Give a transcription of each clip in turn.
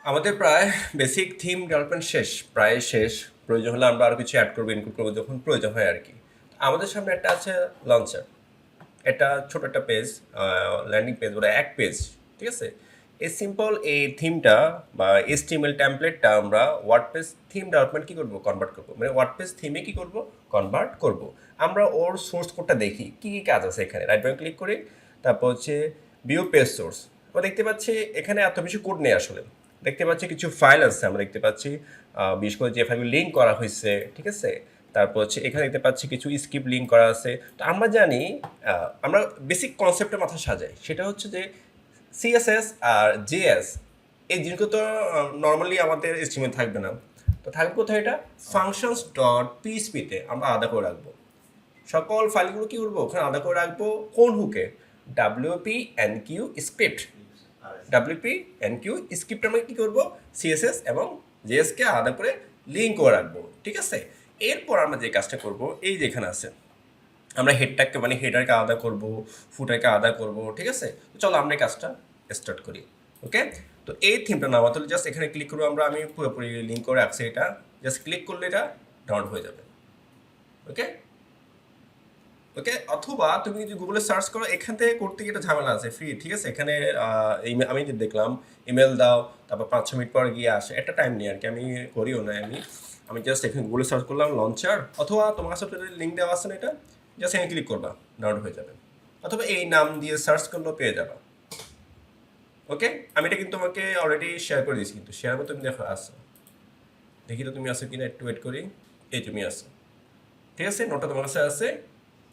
আমাদের প্রায় basic theme development শেষ, প্রায় শেষ। প্রয়োজন হলে আমরা আরও কিছু অ্যাড করবো, ইনক্লুড করবো যখন প্রয়োজন হয় আর কি। আমাদের সামনে একটা আছে লঞ্চার, এটা ছোট একটা পেজ, ল্যান্ডিং পেজ, ওটা এক পেজ, ঠিক আছে। এই সিম্পল এই থিমটা বা HTML টেমপ্লেটটা আমরা ওয়ার্ডপ্রেস থিম ডেভেলপমেন্ট কী করবো, কনভার্ট করবো, মানে ওয়ার্ডপ্রেস থিমে কী করবো, কনভার্ট করবো। আমরা ওর সোর্স কোডটা দেখি কী কী কাজ আছে এখানে, রাইট বাটন ক্লিক করি, তারপর হচ্ছে ভিউ পেজ সোর্স। আমরা দেখতে পাচ্ছি এখানে এত বেশি কোড নেই আসলে, দেখতে পাচ্ছি কিছু ফাইল আছে, আমরা দেখতে পাচ্ছি বিশেষ করে যে ফাইলগুলো লিঙ্ক করা হয়েছে, ঠিক আছে। তারপর হচ্ছে এখানে দেখতে পাচ্ছি কিছু স্ক্রিপ্ট লিঙ্ক করা আছে। তো আমরা জানি, আমরা বেসিক কনসেপ্টের মাথা সাজাই, সেটা হচ্ছে যে CSS আর JS এই জিনিসগুলো তো নর্মালি আমাদের এস্টিমেট থাকবে না। তো থাকবে কোথায়, এটা ফাংশনস ডট পিএইচপিতে আমরা আলাদা করে রাখবো। সকল ফাইলগুলো কী করবো, ওখানে আলাদা করে রাখবো। কোন হুকে? WP-NQ স্ক্রিপ্ট, WP-NQ স্ক্রিপ্ট আমরা কী করবো, CSS এবং JS-কে আলাদা করে লিঙ্ক করে রাখবো, ঠিক আছে। এরপর আমরা যে কাজটা করব, এই যেখানে আছে, আমরা হেডটাকে মানে হেডারকে আলাদা করব, ফুটারকে আলাদা করব, ঠিক আছে। তো চলো আমরা এই কাজটা স্টার্ট করি। ওকে, তো এই থিমটা নামাতে হলে জাস্ট এখানে ক্লিক করবো আমরা, আমি পুরোপুরি লিঙ্ক করে রাখছি, এটা জাস্ট ক্লিক করলে এটা ডাউনলোড হয়ে যাবে। ওকে ওকে, অথবা তুমি যদি গুগলে সার্চ করো, এখান থেকে করতে গিয়ে একটা ঝামেলা আছে, ফ্রি, ঠিক আছে। এখানে আমি যে দেখলাম ইমেল দাও, তারপর 5-6 মিনিট পর গিয়ে আসে, একটা টাইম নিয়ে আর কি, আমি করিও না। আমি জাস্ট এখানে গুগলে সার্চ করলাম লঞ্চার, অথবা তোমার কাছে লিঙ্ক দেওয়া আছে না, এটা জাস্ট এখানে ক্লিক করবা, ডাউনলোড হয়ে যাবে। অথবা এই নাম দিয়ে সার্চ করলেও পেয়ে যাবা। ওকে, আমি এটা কিন্তু তোমাকে অলরেডি শেয়ার করে দিয়েছি, কিন্তু শেয়ার করে তুমি দেখো আসো, দেখি তো তুমি আসো কিনা, একটু ওয়েট করি। এই তুমি আসো, ঠিক আছে, নোটটা তোমার কাছে আছে,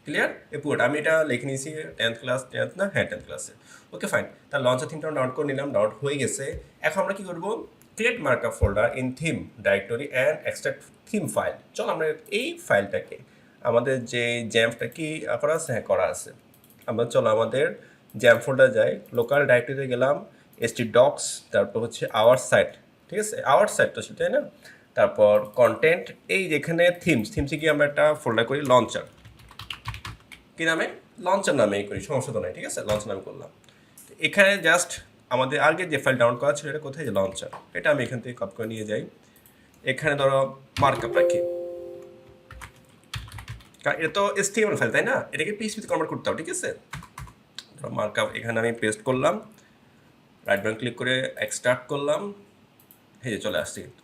ক্লিয়ার। এ পুরোটা আমি এটা লিখে নিয়েছি, 10th ক্লাস, 10th না, হ্যাঁ 10th ক্লাসে। ওকে ফাইন, তার লঞ্চার থিমটা ডাউনলোড করে নিলাম, ডাউনলোড হয়ে গেছে। এখন আমরা কী করবো, create markup folder in theme directory and extract theme file. চলো আমরা এই ফাইলটাকে, আমাদের যে জ্যাম্পটা কি করা আছে, হ্যাঁ করা আছে। আমরা চলো আমাদের জ্যাম্প ফোল্ডার যাই, লোকাল ডাইরেক্টরিতে গেলাম, htdocs, তারপর হচ্ছে আওয়ার সাইট, ঠিক আছে, আওয়ার সাইটটা ছিল, তাই না। তারপর কন্টেন্ট, এই যেখানে থিমসে গিয়ে আমরা একটা ফোল্ডার করি লঞ্চার, কী নামে, লঞ্চার নামেই করি, সমস্যা তো নাই, ঠিক আছে, লঞ্চার নামে করলাম। এখানে জাস্ট আমাদের আগে যে ফাইল ডাউনলোড করা ছিল, এটা কোথায়, যে লঞ্চার, এটা আমি এখান থেকে কপি করে নিয়ে যাই। এখানে ধরো মার্কআপ রাখি, কারণ এটা তো HTML ফাইল, তাই না, এটাকে পিএইচপিতে কনভার্ট করতে হবে, ঠিক আছে। ধরো মার্কআপ এখানে আমি পেস্ট করলাম, রাইট বাটন ক্লিক করে এক্সট্রাক্ট করলাম, এই যে চলে আসছে কিন্তু।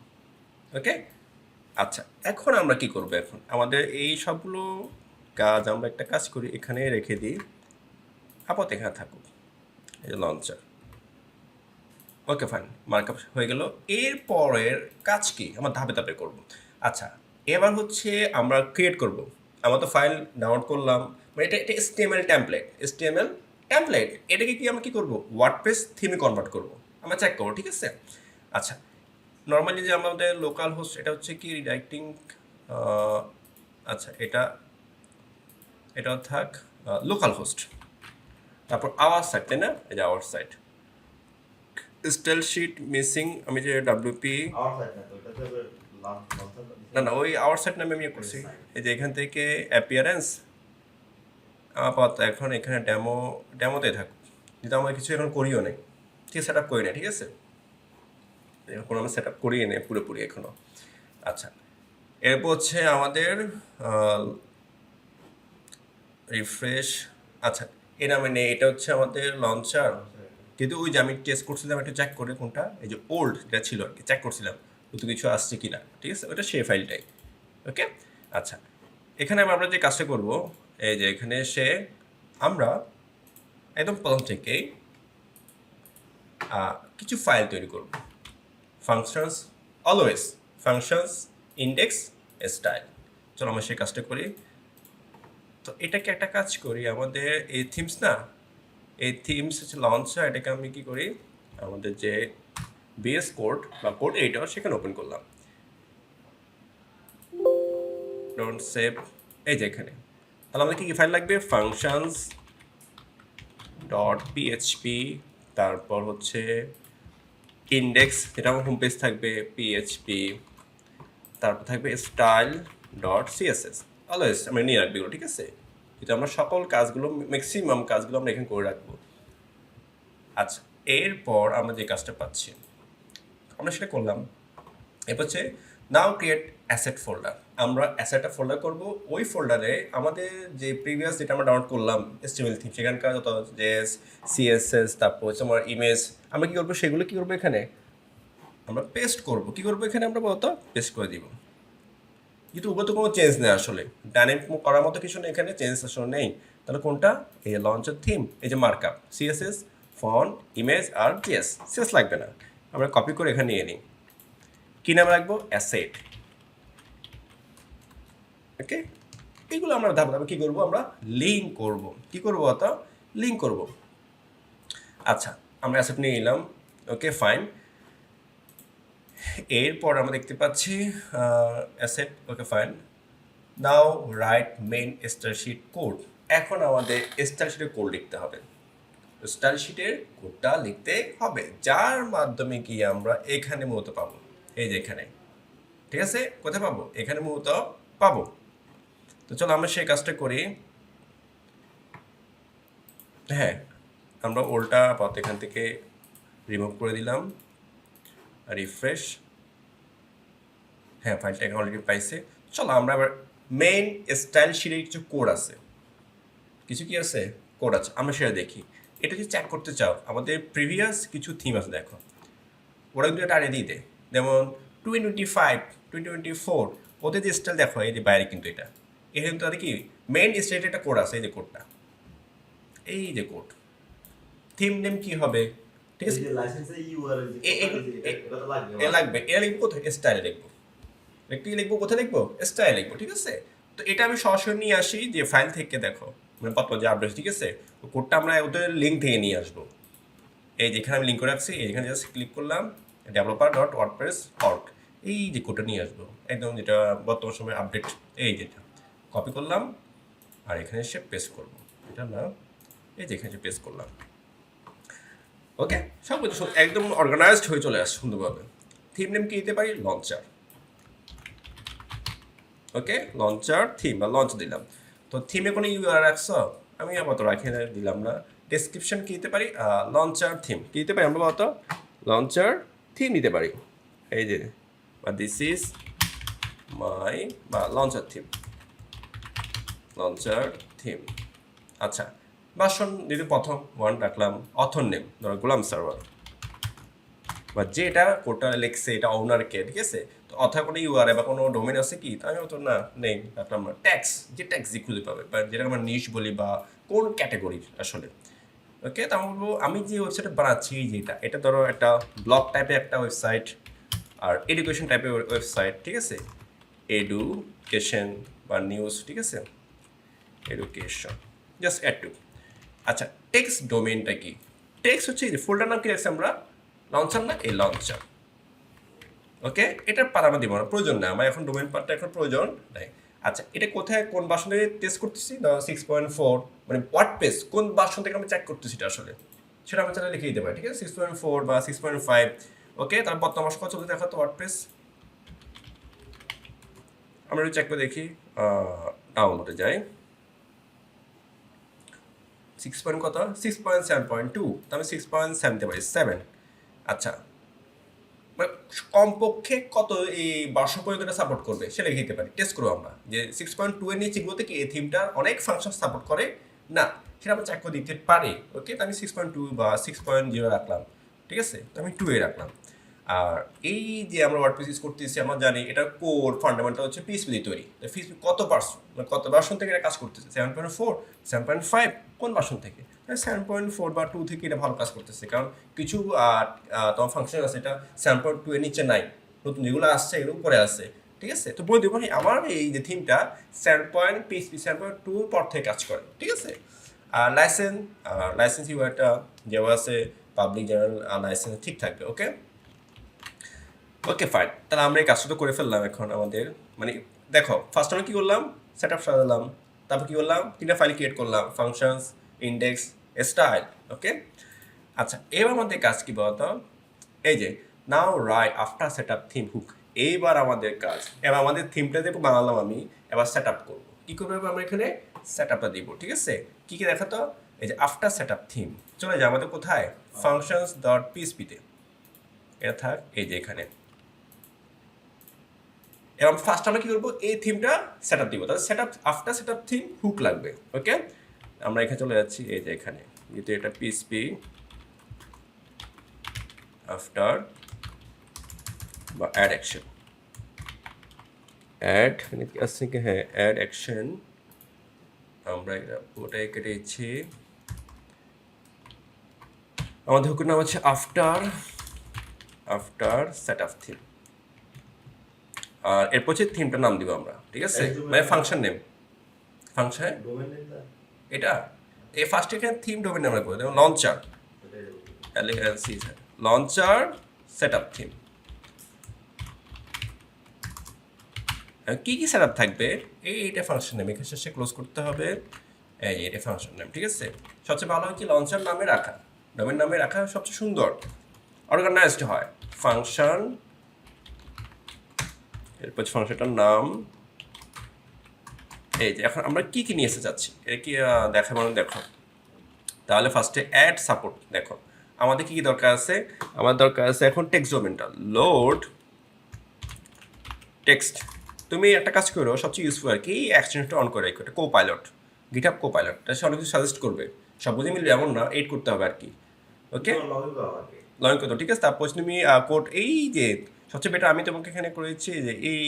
ওকে, আচ্ছা, এখন আমরা কি করব, এখন আমাদের এই সবগুলো কাজ আমরা একটা কাজ করি, এখানে রেখে দিই, আপাতত এখানে থাকুক, এই যে লঞ্চার। ওকে ফাইন, মার্কআপ হয়ে গেল। এরপরের কাজ কি, আমরা ধাপে ধাপে করব। আচ্ছা, এবার হচ্ছে আমরা ক্রিয়েট করব। আমরা তো ফাইল ডাউনলোড করলাম, মানে এটা এটা HTML টেমপ্লেট, এটাকে কি আমরা কি করব, ওয়ার্ডপ্রেস থিমে কনভার্ট করব, আমরা চেক করবো, ঠিক আছে। আচ্ছা, নর্মালি যে আমাদের লোকাল হোস্ট, এটা হচ্ছে কি রিডাইরেক্টিং, আচ্ছা এটা এটা থাক লোকাল হোস্ট, তারপর আওয়ার সাইট, তাই না, এই যে our site, style sheet missing, আমি যে WP, না না, ওই আওয়ার সাইট নামে আমি করছি। এই যে এখান থেকে অ্যাপিয়ারেন্স, আপাতত এখন এখানে ডেমোতে থাকুক, কিন্তু আমরা কিছু এখন করিও নেই, ঠিক সেট আপ করি না, ঠিক আছে, এখন আমরা সেট আপ করিয়ে নেই পুরোপুরি এখনো। আচ্ছা, এরপর হচ্ছে আমাদের রিফ্রেশ, আচ্ছা এ নামে নেই, এটা হচ্ছে আমাদের লঞ্চার, কিন্তু ওই যে আমি টেস্ট করছিলাম একটু চেক করে কোনটা, এই যে ওল্ড যেটা ছিল আর কি, চেক করছিলাম নতুন কিছু আসছে কিনা, ঠিক আছে, ওটা সেই ফাইলটাই। ওকে, আচ্ছা, এখানে আমরা যে কাজটা করব, এই যে এখানে এসে আমরা একদম প্রথম থেকেই কিছু ফাইল তৈরি করব, functions, always functions, index, style. চলো আমরা সেই কাজটা করি। তো এটাকে একটা কাজ করি, আমাদের এই থিমস না, এই থিমস হচ্ছে লঞ্চার, এটাকে আমি কি করি, আমাদের যে VS কোড বা কোড এডিটর, সেখানে ওপেন করলাম, ডোন্ট সেভ, এই যে এখানে, তাহলে আমাদের কি ফাইল লাগবে, ফাংশনস ডট পিএইচপি, তারপর হচ্ছে ইন্ডেক্স, যেটা আমার হোম পেজ থাকবে, পিএইচপি, তারপর থাকবে স্টাইল ডট সিএসএস, অলওয়েজ আমরা নিয়ে রাখবো, ঠিক আছে। কিন্তু আমরা সকল কাজগুলো, ম্যাক্সিমাম কাজগুলো আমরা এখানে করে রাখবো। আচ্ছা, এরপর আমরা যে কাজটা পাচ্ছি, আমরা সেটা করলাম। এরপর হচ্ছে নাও ক্রিয়েট অ্যাসেট ফোল্ডার। আমরা অ্যাসেটটা ফোল্ডার করব, ওই ফোল্ডারে আমাদের যে প্রিভিয়াস যেটা আমরা ডাউনলোড করলাম HTML থিম, সেখানকার যত জেএস CSS তারপর হচ্ছে আমার ইমেজ, আমরা কী করবো সেগুলো কী করবো এখানে আমরা পেস্ট করবো। কী করবো এখানে আমরা বলতো পেস্ট করে দিব। কিন্তু ওগুলো তো কোনো চেঞ্জ নেই আসলে, ডাইনামিক করার মতো কিছু নেই, এখানে চেঞ্জ আসলে নেই। তাহলে কোনটা? এই লঞ্চার থিম, এই যে মার্কআপ CSS ফন্ট ইমেজ আর CSS লাগবে না, আমরা কপি করে এখানে নিয়ে নিই। কী নাম রাখবো? অ্যাসেট। ওকে, এগুলো আমরা ধাপে ধাপে কী করবো, আমরা লিঙ্ক করব। কী করবো অত? লিঙ্ক করব। আচ্ছা, আমরা অ্যাসেট নিয়ে নিলাম। Okay fine. এরপর আমরা দেখতে পাচ্ছি asset. Okay fine. Now write main stylesheet code. এখন আমাদের স্টাইলশিটের কোড লিখতে হবে। স্টাইলশিটের কোডটা লিখতে হবে, যার মাধ্যমে কি আমরা এখানে মূলত পাবো, এই যে এখানে। ঠিক আছে, কোথায় পাবো? এখানে মূলত পাবো। তো চলো আমরা সেই কাজটা করি। হ্যাঁ, আমরা ওল্টা পথ এখান থেকে রিমুভ করে দিলাম, রিফ্রেশ। হ্যাঁ, ফাইলটা এখানে অলরেডি পাইছে। চলো আমরা আবার মেইন স্টাইল শিটের কিছু কোড আছে, কিছু কি আছে কোড আছে, আমরা সেটা দেখি। এটা যদি চেক করতে চাও, আমাদের প্রিভিয়াস কিছু থিম আছে দেখো, ওরা কিন্তু এটা আগে দিয়ে দেয়। যেমন 2025 2024 ওদের যে স্টাইল দেখো, এই যে বাইরে কিন্তু এটা কিন্তু তাদের কি মেইন স্টাইলের একটা কোড আছে, এই যে কোডটা, এই যে কোড। থিম নেম কি হবে? ঠিক আছে, লাগবে। এটা লিখবো কোথায়? স্টাইলে লিখবো। লিখবো কোথায় লিখবো? স্টাইল লিখবো। ঠিক আছে, তো এটা আমি সরাসরি নিয়ে আসি যে ফাইল থেকে, দেখো মানে কত যে আপডেট। ঠিক আছে, কোডটা আমরা ওদের লিঙ্ক থেকে নিয়ে আসবো। এই যেখানে আমি লিঙ্ক করে রাখছি, এইখানে জাস্ট ক্লিক করলাম, developer.wordpress.org, এই যে কোডটা নিয়ে আসবো একদম, যেটা বর্তমান সময় আপডেট। এই যেটা কপি করলাম আর এখানে এসে পেস্ট করবো। এটা না, এই যে এখানে পেস্ট করলাম। ওকে, সব কিছু একদম অর্গানাইজড হয়ে চলে আসছে সুন্দরভাবে। থিম নেম কি দিতে পারি? লঞ্চার। ওকে, লঞ্চার থিম বা লঞ্চ দিলাম। তো থিমে কোনো ইউআর রাখছ? আমি আপাতত রাখি না, দিলাম না। ডেসক্রিপশন কী দিতে পারি? Launcher theme. কী দিতে পারি আমরা বলতো? লঞ্চার থিম দিতে পারি। এই যে বা দিস ইজ মাই বা লঞ্চার থিম, লঞ্চার থিম। আচ্ছা, ভার্সন যদি প্রথম 1 রাখলাম। অথর নেম ধরো গোলাম সার্ভার, বা যেটা কোডটা লিখছে এটা ওনারকে। ঠিক আছে, তো অথবা কোনো ইউআরএ বা কোনো ডোমেন আছে কি? আমি তো না, নেই, রাখলাম না। ট্যাক্স, যে ট্যাক্স যে খুঁজে পাবে বা যেটা আমরা নিশ বলি বা কোন ক্যাটাগরির আসলে। ওকে, তো আমি বলবো আমি যে ওয়েবসাইটটা বানাচ্ছি, যেটা এটা ধরো একটা ব্লগ টাইপের একটা ওয়েবসাইট আর এডুকেশন টাইপের ওয়েবসাইট। ঠিক আছে, এডুকেশন বা নিউজ। ঠিক আছে, এডুকেশন, জাস্ট অ্যাড টু। আচ্ছা, টেক্সট ডোমেনটা কি? টেক্সট হচ্ছে যে ফোল্ডার নাম কি রাখছি আমরা? লঞ্চার না, এই লঞ্চার। ওকে, এটার পার আমরা দিব না, প্রয়োজন নেই, আমার এখন ডোমেন পার্টটা এখন প্রয়োজন নাই। আচ্ছা, এটা কোথায় কোন ভার্সন থেকে টেস্ট করতেছি? 6.4, মানে ওয়ার্ডপ্রেস কোন ভার্সন থেকে আমি চেক করতেছি এটা আসলে, সেটা আমি চাইলে লিখে দিতে পারি। ঠিক আছে, 6.4 বা 6.5। ওকে, তার বর্তমান ভার্সন কত চলতে দেখা তো ওয়ার্ডপ্রেস। আমরা একটু চেক করে দেখি, ডাউনলোডে যাই। 6. কত? 6.7.2, তো আমি 6.7 দিতে পারি, 7। আচ্ছা, মানে কমপক্ষে কত এই ভার্সন পর্যন্ত সাপোর্ট করবে সেটা লিখে দিতে পারি। টেস্ট করবো আমরা যে 6.2 এর নিচেগুলোতে কি এই থিমটা অনেক ফাংশন সাপোর্ট করে না, সেটা আমরা চেক করে দিতে পারি। ওকে, তো আমি 6.2 বা 6.0 রাখলাম। ঠিক আছে, তো আমি 2 এ রাখলাম। আর এই যে আমরা ওয়ার্ডপ্রেস ইউজ করতেছি, আমরা জানি এটা কোর ফান্ডামেন্টাল হচ্ছে পিএইচপি দিয়ে তৈরি। তো পিএইচপি কত ভার্সন, মানে কত ভার্সন থেকে এটা কাজ করতেছে? 7.4, 7.5, কোন ভার্সন থেকে? 7.4 বা 2 থেকে এটা ভালো কাজ করতেছে, কারণ কিছু তোমার ফাংশন আছে এটা 7.2 এর নিচে নাই, নতুন যেগুলো আসছে এগুলো উপরে আছে। ঠিক আছে, তো বলে দেবো আমার এই যে থিমটা 7.2 পর থেকে কাজ করে। ঠিক আছে, আর লাইসেন্স ইউআরটা যেও আছে পাবলিক জেনারেল লাইসেন্স ঠিক থাকবে। ওকে ওকে ফাইন, তাহলে আমরা এই কাজটা তো করে ফেললাম। এখন আমাদের মানে দেখো, ফার্স্ট আমরা কী করলাম? সেট আপ সাজালাম, তারপর কী করলাম? 3টা ফাইল ক্রিয়েট করলাম, ফাংশনস, ইন্ডেক্স, স্টাইল। ওকে, আচ্ছা, এবার আমাদের কাজ কী বলতো? এই যে now write after set up theme hook. এইবার আমাদের কাজ, এবার আমাদের থিমটা দিয়ে বানালাম আমি, এবার সেট আপ করবো। কী করবো? আমরা এখানে সেট আপটা দিব। ঠিক আছে, কী কী দেখাতো? এই যে আফটার সেট আপ থিম, চলে যায় আমাদের কোথায়? ফাংশনস ডট পিএইচপিতে। এটা থাক এই যে এখানে। এবং ফার্স্ট আমরা কি করবো, এই থিমটা সেট আপ দিব, তাহলে set up after set up theme hook লাগবে। ওকে, আমরা এখানে চলে যাচ্ছি এই যে এখানে, যেহেতু এটা পিএসপি আফটার বা অ্যাড অ্যাকশন, অ্যাড আসছে কি, হ্যাঁ অ্যাড অ্যাকশন, আমরা ওটাই কেটে দিচ্ছি। আমাদের হুকের নাম হচ্ছে আফটার সেট আপ থিম, আর এরপর হচ্ছে থিমটার নাম দিব আমরা, ঠিক আছে, মানে ফাংশন নেম, ফাংশন এটা এই ফার্স্ট এখানে থিম ডোমেন নাম রাখবো, যেমন launcher, launcher set up theme. কি কি সেট আপ থাকবে, এইটা ফাংশন নেম, এখানে শেষে ক্লোজ করতে হবে, এটা ফাংশন নেম, ঠিক আছে। সবচেয়ে ভালো হয় কি লঞ্চার নামে রাখা, ডোমেন নামে রাখা সবচেয়ে সুন্দর, অর্গানাইজড হয়। ফাংশন, এরপর ফাংশনটার নাম, এই যে এখন আমরা কি কি নিয়ে এসে যাচ্ছি এটা কি দেখা, মানে দেখো, তাহলে ফার্স্টে অ্যাড সাপোর্ট, দেখো আমাদের কি কি দরকার আছে, আমার দরকার আছে এখন টেক্সট ডোমেনটা, লোড টেক্সট। তুমি একটা কাজ করো, সবচেয়ে ইউজফুল আর কি, এই এক্সটেনশনটা অন করে রাখো, এটা কোপাইলট, গিটহাব কোপাইলট, এটা অনেক কিছু সাজেস্ট করবে, সবগুলো মিলবে এমন না, এড করতে হবে আর কি। ওকে, লগ ইন করো, ঠিক আছে। তারপর তুমি কোড, এই যে সবচেয়ে বেটার আমি তোমাকে এখানে করেছি যে এই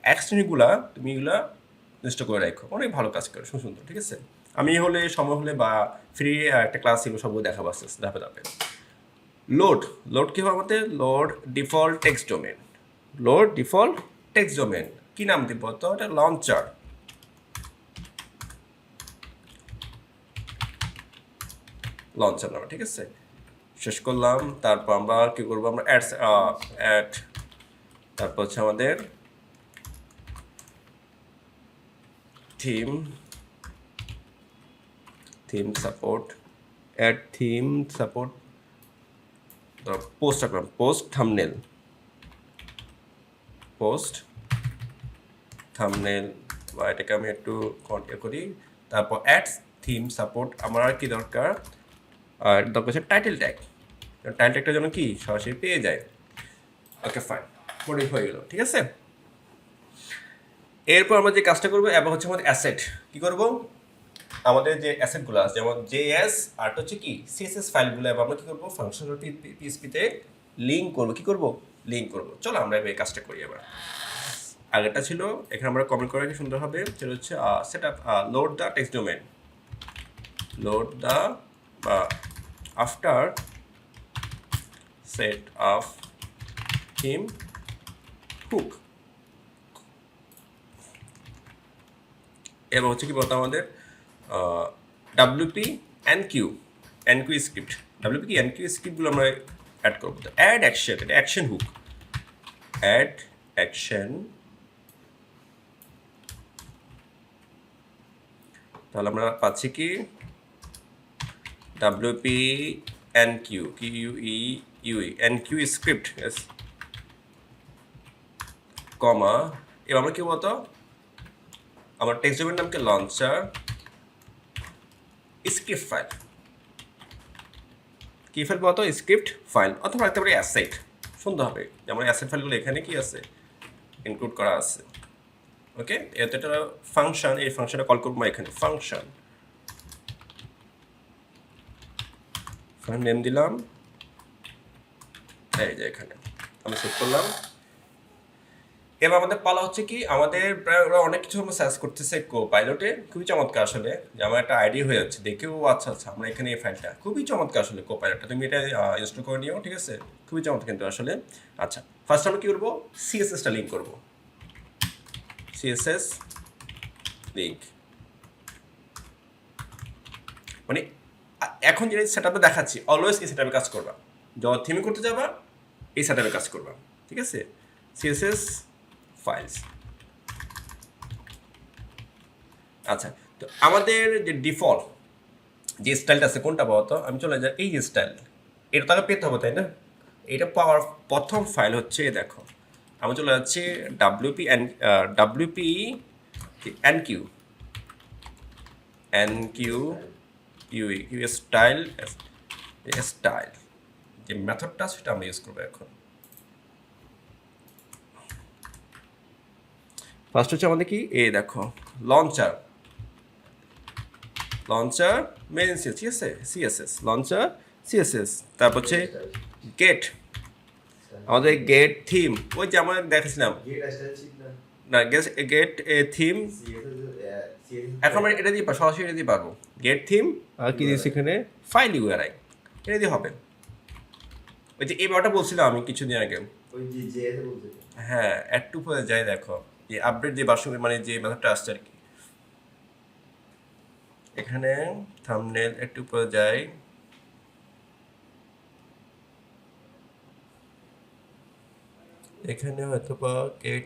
এক্সটেনশনগুলা তুমি এগুলা ইনস্টল করে রাখো, অনেক ভালো কাজ করে, সুন্দর, ঠিক আছে। আমি হলে সময় হলে বা ফ্রি একটা ক্লাস ছিল সবগুলো দেখাবো আস্তে আস্তে ধাপে ধাপে। লোড কি হবে আমাদের, load default text domain, load default text domain, কি নাম দিব তো, এটা লঞ্চার, লঞ্চার নাম, ঠিক আছে। শেষ করলাম, তারপর আমরা কি করবো, আমরা অ্যাড, তারপর হচ্ছে আমাদের theme support, add theme support, post রাখলাম, পোস্ট থাম্বনেল বা এটাকে আমি একটু কন্টিনিউ করি। তারপর অ্যাড থিম সাপোর্ট, আমার আর কি দরকার, আর দরকার হচ্ছে টাইটেল ট্যাগটা যেন কি সরাসরি পেয়ে যায়। ওকে ফাইন, মোটিভ হয়ে গেল, ঠিক আছে। এরপর আমরা যে কাজটা করবো এবং হচ্ছে আমাদের অ্যাসেট, কি করব, আমাদের যে অ্যাসেটগুলো আছে যেমন জেএস আর হচ্ছে কি সিএসএস ফাইলগুলো, এবং আমরা কি করবো ফাংশনাল পিএসপিতে লিঙ্ক করবো, কি করব, লিঙ্ক করব। চলো আমরা এই কাজটা করি এবার। আগেরটা ছিল এখানে আমরা কমেন্ট করা কি সুন্দর হবে, সেটা হচ্ছে set up load the text domain, load the after set of theme hook, এবং হচ্ছে কি বলতো আমাদের ডাব্লিউপি এনকিউ স্ক্রিপ্ট, ডাব্লিউপি কি এনকিউ স্ক্রিপ্টগুলো আমরা অ্যাড করবো। তো অ্যাড অ্যাকশন, এটা অ্যাকশন হুক, অ্যাড অ্যাকশন, তাহলে আমরা পাচ্ছি কি ডাব্লিউপি এনকিউ এনকিউ স্ক্রিপ্ট, কমা, এবার আমরা কি বলতো আমার টেক্সট ডোমেন নামকে লঞ্চার স্ক্রিপ্ট ফাইল, কি ফাইল বলতো, স্ক্রিপ্ট ফাইল, অথবা রাখতে পারি অ্যাসেট, সুন্দর হবে, যেমন অ্যাসেট ফাইলগুলো এখানে কি আছে ইনক্লুড করা আছে। ওকে, এতে একটা ফাংশন, এই ফাংশনটা কল করবো এখানে, ফাংশন নেম দিলাম, এই যে এখানে আমি সেট করলাম। এবার আমাদের পালা হচ্ছে কি, আমাদের প্রায় ওরা অনেক কিছু আমরা সার্চ করতেছে পাইলটে, খুবই চমৎকার আসলে, যে আমার একটা আইডিয়া হয়ে যাচ্ছে দেখেও, আচ্ছা আচ্ছা আমরা এখানে এই ফাইলটা খুবই চমৎকার আসলে, পাইলটটা তুমি এটা ইনস্টল করে নিও, ঠিক আছে, খুবই চমৎকার কিন্তু আসলে। আচ্ছা, ফার্স্ট আমরা কি করবো, সিএসএসটা লিঙ্ক করবো, সিএসএস লিঙ্ক, মানে এখন যেটা সেট আপে দেখাচ্ছি অলওয়েজ এই সেট আপে কাজ করবা, যখন থিমে করতে যাবা এই সেট আপে কাজ করবা, ঠিক আছে। সিএসএস ফাইলস, আচ্ছা, তো আমাদের যে ডিফল্ট যে স্টাইলটা আছে কোনটা পাওয়া, তো আমি চলে যাই এই যে স্টাইল, এটা তাকে পেতে হবে তাই না, এটা পাওয়ার প্রথম ফাইল হচ্ছে, দেখো আমি চলে যাচ্ছি ডাব্লিউপি এনকিউ স্টাইল, যে মেথডটা সেটা আমরা ইউজ করবো এখন, ফার্স্ট হচ্ছে আমাদের কি দেখো লঞ্চার মেন সিএস, ঠিক আছে, সিএসএস লঞ্চার সিএসএস। তারপর হচ্ছে গেট, আমাদের গেট থিম, ওই যে আমরা দেখেছিলাম না, গেট থিম। এখন আমরা এটা দিয়ে সরাসরি এটা দিয়ে পারবো, গেট থিম আর কি দিয়েছি এখানে ফাইল ইউআরআই, এটা দিয়ে হবে। ওই যে এই ব্যাপারটা বলছিলাম আমি কিছুদিন আগে, হ্যাঁ একটু পরে যাই দেখো যে আপডেট যে ভার্সন মানে যে মেথডটা আসছে আর কি। এখানে থাম্বনেল একটু পরে যাই, এখানে হয়তো বা গেট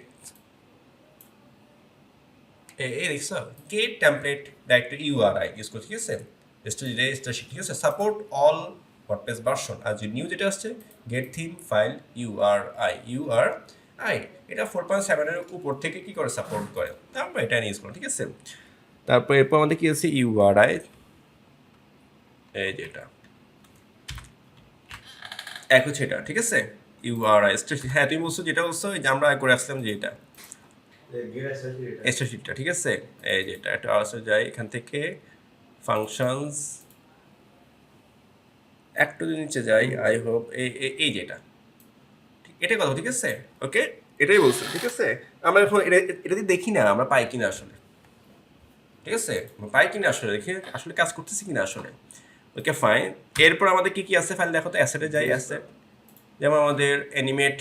এই দেখছ gate template directory URI use করছি, ঠিক আছে, ঠিক আছে, সাপোর্ট অল ওয়ার্ডপ্রেস ভার্সন। আর যে নিউ যেটা আসছে গেট থিম ফাইল ইউআরআই, এটা 4.7 এর উপর থেকে কি করে সাপোর্ট করে, তারপর এটা ইউজ করো, ঠিক আছে। তারপর এরপর আমাদের কি আছে ইউআরআই, এই যেটা এক হচ্ছে এটা, ঠিক আছে, ইউআরআই। হ্যাঁ তুমি বলছো যেটা বলছো যে আমরা করে আসলাম যে এটা স্টারশিটটা, ঠিক আছে, এই যেটা একটা আসে যায় এখান থেকে ফাংশনস একটু নিচে যাই, আই হোপ এই যেটা এটাই কথা, ঠিক আছে, ওকে এটাই বলছি, ঠিক আছে। আমরা এখন এটা দিয়ে দেখি না আমরা পাই কিনা আসলে, ঠিক আছে, পাই কিনা আসলে, দেখি আসলে কাজ করতেছি কিনা আসলে, ওকে ফাইন। এরপর আমাদের কি কি আছে ফাইল দেখো তো, অ্যাসেটে যাই, অ্যাসেট যেমন আমাদের অ্যানিমেট,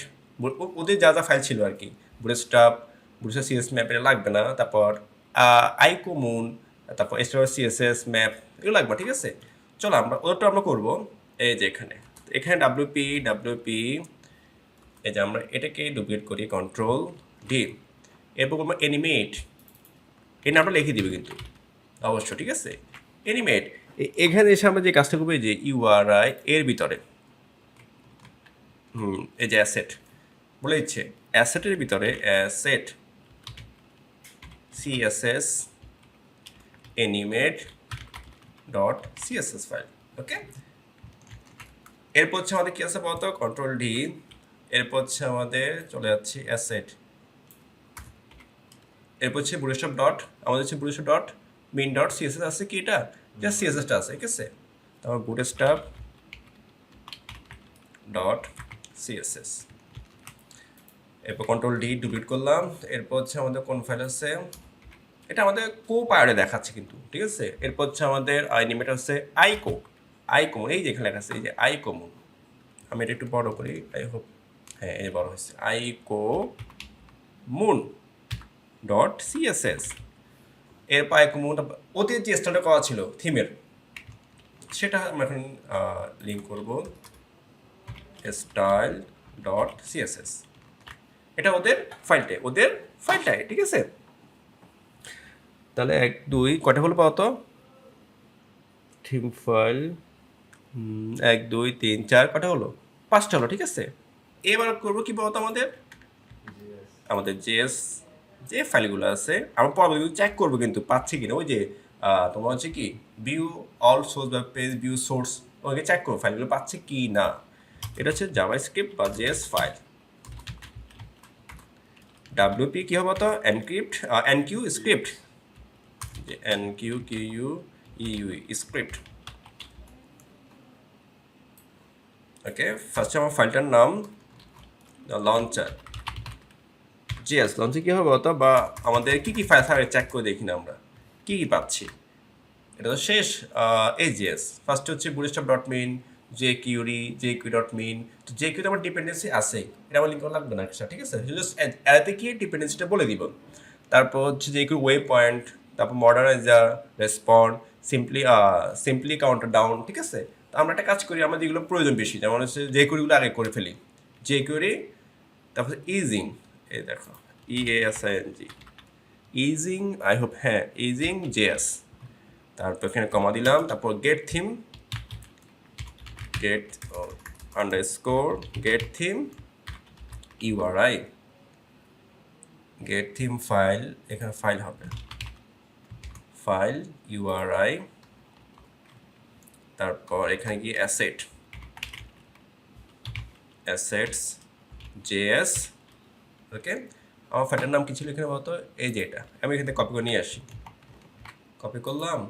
ওদের যা যা ফাইল ছিল আর কি, বুটস্ট্র্যাপ, বুটস্ট্র্যাপ সিএস ম্যাপ এটা লাগবে না, তারপর আইকোমুন, তারপর স্টার সিএসএস ম্যাপ এগুলো লাগবে, ঠিক আছে। চলো আমরা ওটা আমরা করবো, এই যে এখানে এখানে ডাব্লিউপি, এই যে আমরা এটাকে ডুপ্লিকেট করি কন্ট্রোল ডি, এরপর আমরা অ্যানিমেট, এই নামটা লিখে দিবে কিন্তু অবশ্য, ঠিক আছে, অ্যানিমেট। এখানে এসে আমরা যে কাজটা করবো যে ইউআরআই এর ভিতরে এই যে অ্যাসেট বলে দিচ্ছে, অ্যাসেটের ভিতরে asset CSS animate dot CSS file, okay. এরপর হচ্ছে আমাদের কি আছে বলতো, কন্ট্রোল ডি, এরপর হচ্ছে আমাদের চলে যাচ্ছে অ্যাসেট, এরপর হচ্ছে বুটস্ট্র্যাপ ডট, আমাদের হচ্ছে bootstrap dot main dot CSS আছে কি, এটা জাস্ট সিএসএসটা আছে, ঠিক আছে। তারপর বুটস্ট্র্যাপ ডট সিএসএস, এরপর কন্ট্রোল ডি ডুপ্লিট করলাম। এরপর হচ্ছে আমাদের কোন ফাইল আছে, এটা আমাদের কোপায়ারে দেখাচ্ছে কিন্তু, ঠিক আছে। এরপর হচ্ছে আমাদের অ্যানিমেট আছে আইকোমন, এই যে এখানে লেখা আছে এই যে আইকোমন, আমি এটা একটু বড় করি, আই হোপ, হ্যাঁ এই বড় হয়েছে, আইকোমন ডট সিএসএস। এরপর আইকোমনটা ওদের যে স্টাইলটা করা ছিল থিমের, সেটা আমরা এখন লিঙ্ক করব স্টাইল ডট সিএসএস, এটা ওদের ফাইলটাই, ঠিক আছে। তাহলে 1 2 কটা হলো পাও তো, থিম ফাইল 1 2 3 4 কটা হলো, 5টা হলো, ঠিক আছে। এবার করবো কি বলতো, আমাদের জেএস যে ফাইলগুলো আছে আমরা পরবর্তী চেক করবো কিন্তু পাচ্ছি কিনা, ওই যে তোমার হচ্ছে কি ভিউ অল সোর্স বা page view source, okay check করবো ফাইলগুলো পাচ্ছে কি না। এটা হচ্ছে জাভাস্ক্রিপ্ট বা জেএস ফাইল। ডাব্লিউপি কি হবে তো, এনকিউ স্ক্রিপ্ট, যে এনকিউ স্ক্রিপ্ট, ওকে। ফার্স্টে আমার ফাইলটার নাম লঞ্চার জিএস, লঞ্চে কী হবে বলতো, বা আমাদের কী কী ফাইল থাকে চেক করে দেখি না আমরা কী কী পাচ্ছি। এটা তো শেষ এই জিএস, ফার্স্টে হচ্ছে bootstrap dot min, JQ dot min, তো জেকিউতে আমার ডিপেন্ডেন্সি আছে, এটা আমার লিঙ্ক করা লাগবে না, ঠিক আছে, জাস্ট এতে কি ডিপেন্ডেন্সিটা বলে দিব। তারপর হচ্ছে জেকিউ ওয়েব পয়েন্ট, তারপর moderniser, respond, simply counter down, ঠিক আছে। তো আমরা একটা কাজ করি, আমাদের যেগুলো প্রয়োজন বেশি, যেমন হচ্ছে জেকিউরিগুলো আগে করে ফেলি, জেকিউরি, তারপর ইজিং, এই দেখো EASING, ইজিং, আই হোপ, হ্যাঁ ইজিং জেএস, তারপর এখানে কমা দিলাম, তারপর get theme, get underscore get theme URI, get theme file, এখানে ফাইল হবে ফাইল ইউআরআই, তারপর এখানে গিয়ে অ্যাসেটস জেএস, ওকে। আমার ফাইলটার নাম কি ছিল এখানে বলতো, এই যে এটা আমি এখান থেকে কপি করে নিয়ে আসি, কপি করলাম,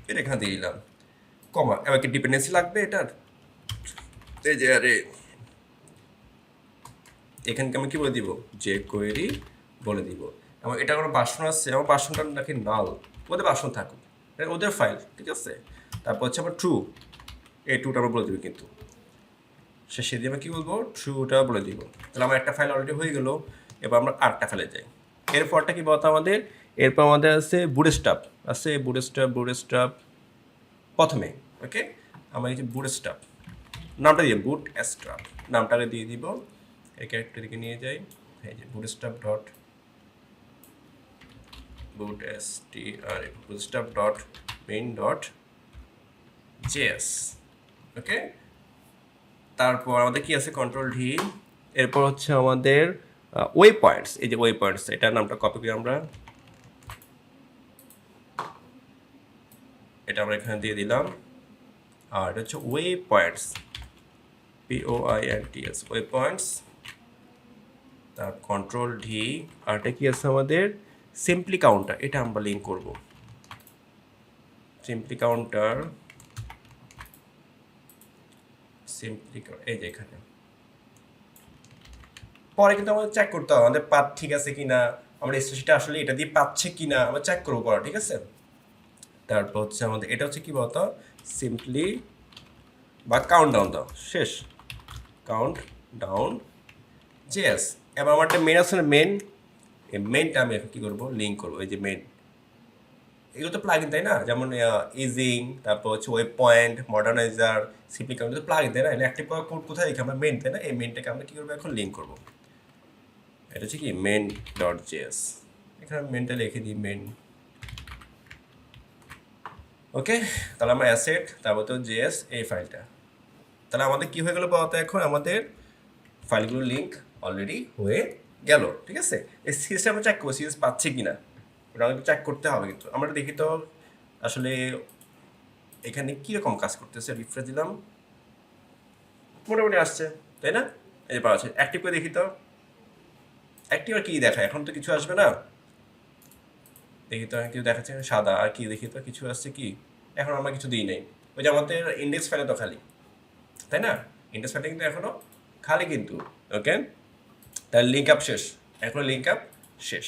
এটা এখানে দিয়ে দিলাম, কমা। এবার কি ডিপেন্ডেন্সি লাগবে এটার, এই যে আরে এখানকে আমি কি বলে দিব, যে কোয়েরি বলে দিব। এবং এটা কোনো বাসন আছে, আমার বাসনটা নাকি নাল, ওদের বাসন থাকুক, এটা ওদের ফাইল, ঠিক আছে। তারপর হচ্ছে আমার ট্রু, এই ট্রুটা আমরা বলে দিব, কিন্তু শেষে দিয়ে আমি কী বলবো, ট্রুটা বলে দিব। তাহলে আমার একটা ফাইল অলরেডি হয়ে গেল। এবার আমরা আরেকটা ফাইলে যাই। এরপরটা কি বলতো আমাদের, এরপর আমাদের আছে বুটস্ট্র্যাপ, আছে বুটস্ট্র্যাপ প্রথমে, ওকে। আমার এই যে বুটস্ট্র্যাপ নামটা দিয়ে, বুটস্ট্র্যাপ নামটাকে দিয়ে দিব, এই ক্যারেক্টারকে নিয়ে যাই, এই যে bootstrap dot bootstrap dot main dot JS, okay. তারপর আমাদের কি আছে, কন্ট্রোল ডি। এরপর হচ্ছে আমাদের ওয়ে পয়েন্টস, এই যে ওয়ে পয়েন্টস, এটার নামটা কপি করি আমরা, এটা আমরা এখানে দিয়ে দিলাম। আর এটা হচ্ছে way points, POINTS, way points. তার কন্ট্রোল ডি। আর এটা কি আছে আমাদের, সিম্পলি কাউন্টার, এটা আমরা লিঙ্ক করব, সিম্পলি কাউন্টার, এই যে এখানে। পরে কিন্তু আমাদের চেক করতে হবে আমাদের পাথ ঠিক আছে কিনা, আমরা স্টেশনটা আসলে এটা দিয়ে পাচ্ছে কিনা আমরা চেক করবো পরে, ঠিক আছে। তারপর হচ্ছে আমাদের এটা হচ্ছে কি বলতো, সিম্পলি বা কাউন্ট ডাউন দাও, শেষ, কাউন্ট ডাউন জেএস। এবার আমার একটা মেন আছে না, মেন, এই মেনটা আমি এখন কী করবো, লিঙ্ক করবো, এই যে মেন। এগুলো তো প্লাগইন, তাই না, যেমন ইজিং, তারপর হচ্ছে web point, moderniser, simply count, তো প্লাগইন, তাই না। অ্যাক্টিভ করার কোড কোথায় লিখে, আমরা মেন, তাই না। এই মেনটাকে আমরা কী করবো, এখন লিঙ্ক করবো। এটা হচ্ছে কি মেন ডট জেএস, এখানে মেনটা লিখে দিই, মেন, ওকে। তাহলে আমরা অ্যাসেট, তারপর তো জেএস, এই ফাইলটা। তাহলে আমাদের কি হয়ে গেল বলতো, এখন আমাদের ফাইলগুলোর লিঙ্ক অলরেডি হয়ে গেল, ঠিক আছে। এই সিরিজটা আমরা চেক করবো, সিরিজ পাচ্ছে কি না, ওটা আমাদের চেক করতে হবে। কিন্তু আমরা দেখি তো আসলে এখানে কীরকম কাজ করতেছে, রিফ্রেশ দিলাম, মোটামুটি আসছে, তাই না। এই যে পাওয়া আছে, অ্যাক্টিভ করে দেখি তো, অ্যাক্টিভ আর কি দেখায়, এখন তো কিছু আসবে না। দেখি তো কিছু দেখাচ্ছে সাদা, আর কি দেখি তো কিছু আসছে কি, এখন আমরা কিছু দিই নাই। ওই যে আমাদের ইন্ডেক্স ফাইলে তো খালি, তাই না, ইন্ডেক্স ফাইলটা কিন্তু এখনো খালি কিন্তু, ওকে। তাহলে লিঙ্ক আপ শেষ, এখনো লিঙ্ক আপ শেষ।